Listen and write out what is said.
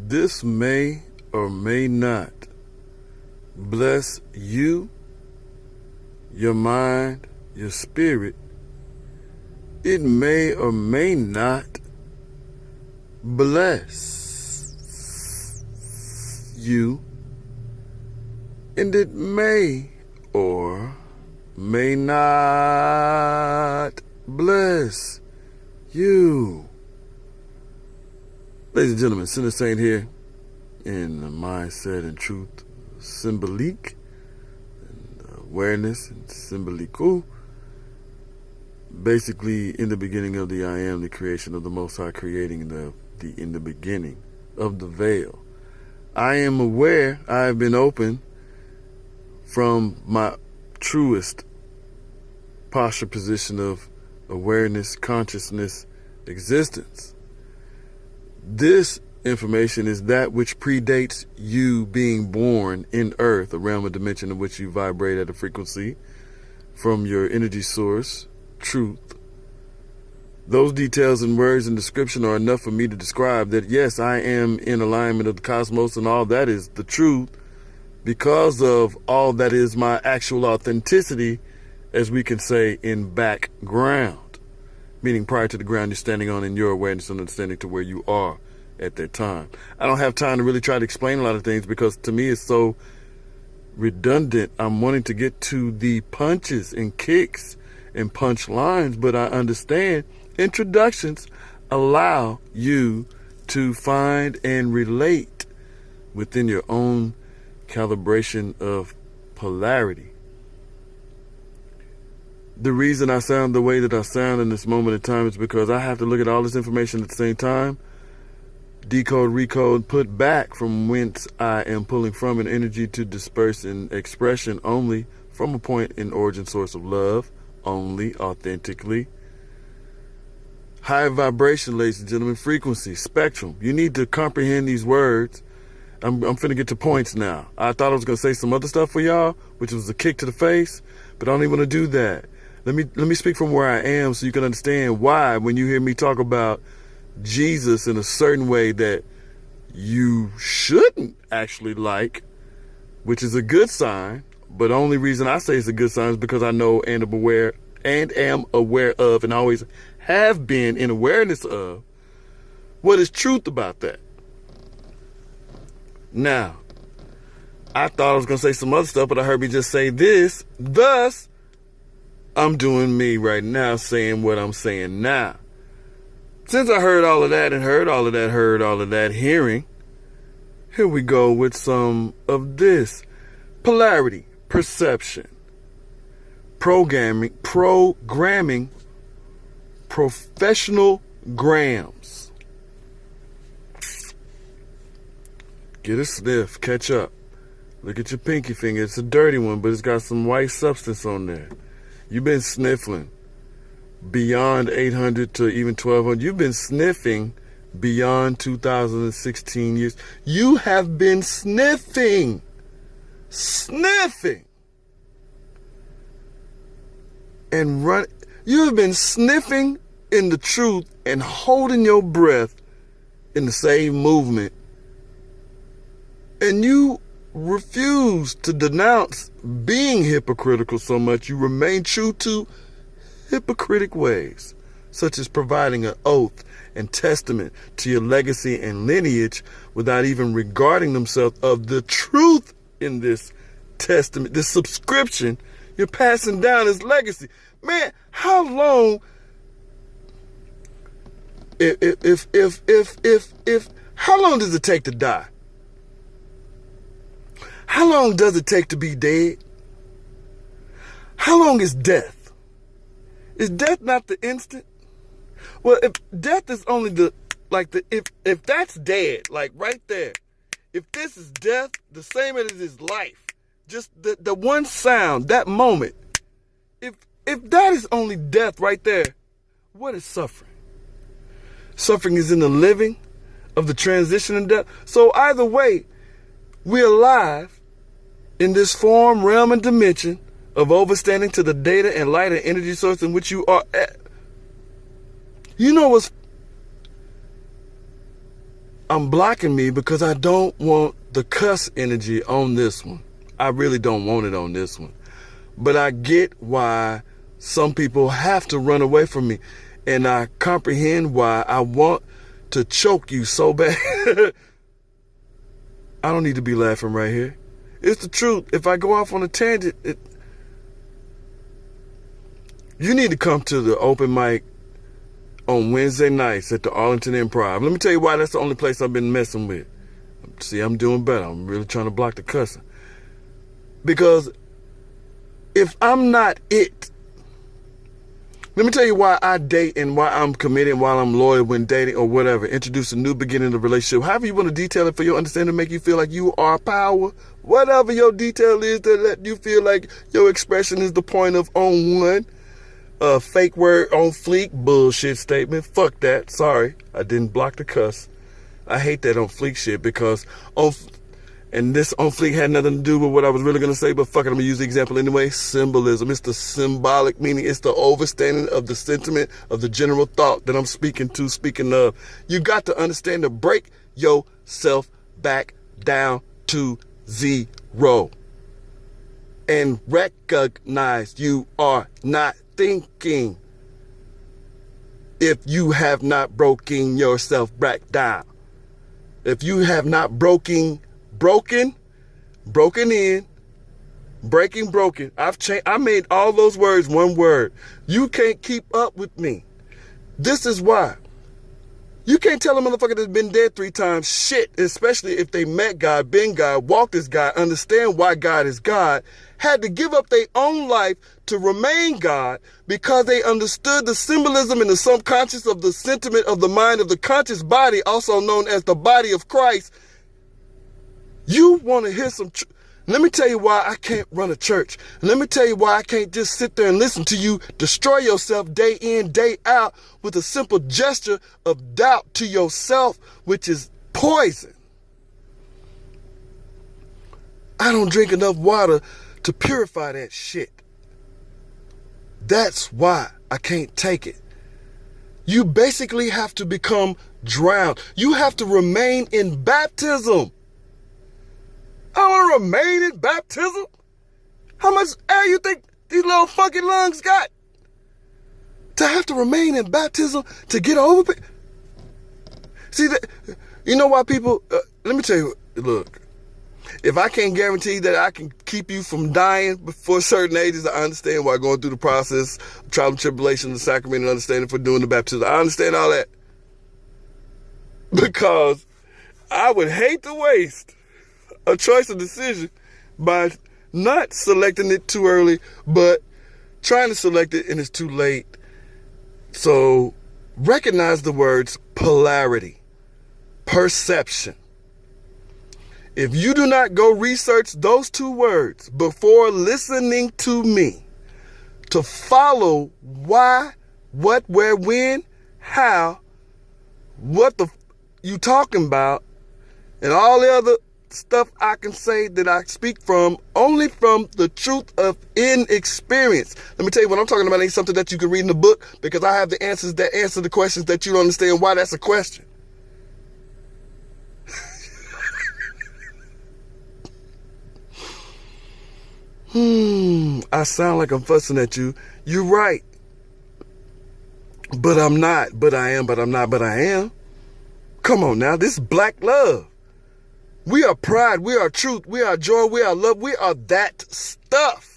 This may or may not bless you, your mind, your spirit. It may or may not bless you, and it may or may not bless you. Ladies and gentlemen, Sinner Saint here in the Mindset and Truth Siimbhaliiquu and awareness and siimbhaliiquu. Basically, in the beginning of the I Am, the creation of the Most High, creating in the beginning of the veil. I am aware. I have been open from my truest posture position of awareness, consciousness, existence. This information is that which predates you being born in earth, a realm of dimension in which you vibrate at a frequency from your energy source, truth. Those details and words and description are enough for me to describe that, yes, I am in alignment of the cosmos and all that is the truth because of all that is my actual authenticity, as we can say, in background. Meaning prior to the ground you're standing on in your awareness and understanding to where you are at that time. I don't have time to really try to explain a lot of things because to me it's so redundant. I'm wanting to get to the punches and kicks and punch lines, but I understand introductions allow you to find and relate within your own calibration of polarity. The reason I sound the way that I sound in this moment in time is because I have to look at all this information at the same time, decode, recode, put back from whence I am pulling from an energy to disperse in expression only from a point in origin source of love, only, authentically. High vibration, ladies and gentlemen, frequency, spectrum. You need to comprehend these words. I'm finna get to points now. I thought I was gonna say some other stuff for y'all, which was a kick to the face, but I don't even want to do that. Let me speak from where I am so you can understand why when you hear me talk about Jesus in a certain way that you shouldn't actually like, which is a good sign, but the only reason I say it's a good sign is because I know and am aware of and always have been in awareness of what is truth about that. Now, I thought I was going to say some other stuff, but I heard me just say this. Thus, I'm doing me right now, saying what I'm saying now. Since I heard all of that and heard all of that hearing, here we go with some of this. Polarity, perception, programming, professional grams. Get a sniff, catch up. Look at your pinky finger. It's a dirty one, but it's got some white substance on there. You've been sniffling beyond 800 to even 1200. You've been sniffing beyond 2016 years. You have been sniffing. And run. You have been sniffing in the truth and holding your breath in the same movement. And you refuse to denounce being hypocritical so much you remain true to hypocritic ways, such as providing an oath and testament to your legacy and lineage without even regarding themselves of the truth in this testament, this subscription you're passing down as legacy. Man, how long how long does it take to die? How long does it take to be dead? How long is death? Is death not the instant? Well, if death is only if that's dead, like right there, if this is death, the same as is life, just the one sound, that moment, if that is only death right there, what is suffering? Suffering is in the living of the transition and death. So either way, we're alive in this form, realm, and dimension of overstanding to the data and light and energy source in which you are at. You know what's... I'm blocking me because I don't want the cuss energy on this one. I really don't want it on this one. But I get why some people have to run away from me. And I comprehend why I want to choke you so bad. I don't need to be laughing right here. It's the truth. If I go off on a tangent, you need to come to the open mic on Wednesday nights at the Arlington Improv. Let me tell you why that's the only place I've been messing with. See, I'm doing better. I'm really trying to block the cussing. Because if I'm not it, let me tell you why I date and why I'm committed, why I'm loyal when dating or whatever. Introduce a new beginning of a relationship. However you want to detail it for your understanding, to make you feel like you are power. Whatever your detail is that let you feel like your expression is the point of on one. Fake word on fleek, bullshit statement. Fuck that. Sorry, I didn't block the cuss. I hate that on fleek shit because and this on fleek had nothing to do with what I was really going to say, but fuck it, I'm going to use the example anyway. Symbolism. It's the symbolic meaning. It's the overstanding of the sentiment of the general thought that I'm speaking of. You got to understand to break yourself back down to zero and recognize you are not thinking if you have not broken yourself back down. If you have not broken in, breaking, broken. I made all those words one word. You can't keep up with me. This is why. You can't tell a motherfucker that's been dead 3 times shit, especially if they met God, been God, walked as God, understand why God is God, had to give up their own life to remain God because they understood the symbolism and the subconscious of the sentiment of the mind of the conscious body, also known as the body of Christ. You want to hear some truth? Let me tell you why I can't run a church. Let me tell you why I can't just sit there and listen to you destroy yourself day in, day out with a simple gesture of doubt to yourself, which is poison. I don't drink enough water to purify that shit. That's why I can't take it. You basically have to become drowned. You have to remain in baptism. I want to remain in baptism? How much air you think these little fucking lungs got? To have to remain in baptism to get over it? See, you know why people, let me tell you, look, if I can't guarantee that I can keep you from dying before certain ages, I understand why going through the process of trial and tribulation, the sacrament, and understanding for doing the baptism. I understand all that. Because I would hate to waste a choice of decision by not selecting it too early, but trying to select it and it's too late. So recognize the words polarity, perception. If you do not go research those 2 words before listening to me to follow why, what, where, when, how, what you talking about, and all the other stuff I can say that I speak from only from the truth of inexperience. Let me tell you, what I'm talking about ain't something that you can read in the book, because I have the answers that answer the questions that you don't understand why that's a question. I sound like I'm fussing at you. You're right. But I'm not. But I am. But I'm not. But I am. Come on now. This is black love. We are pride. We are truth. We are joy. We are love. We are that stuff.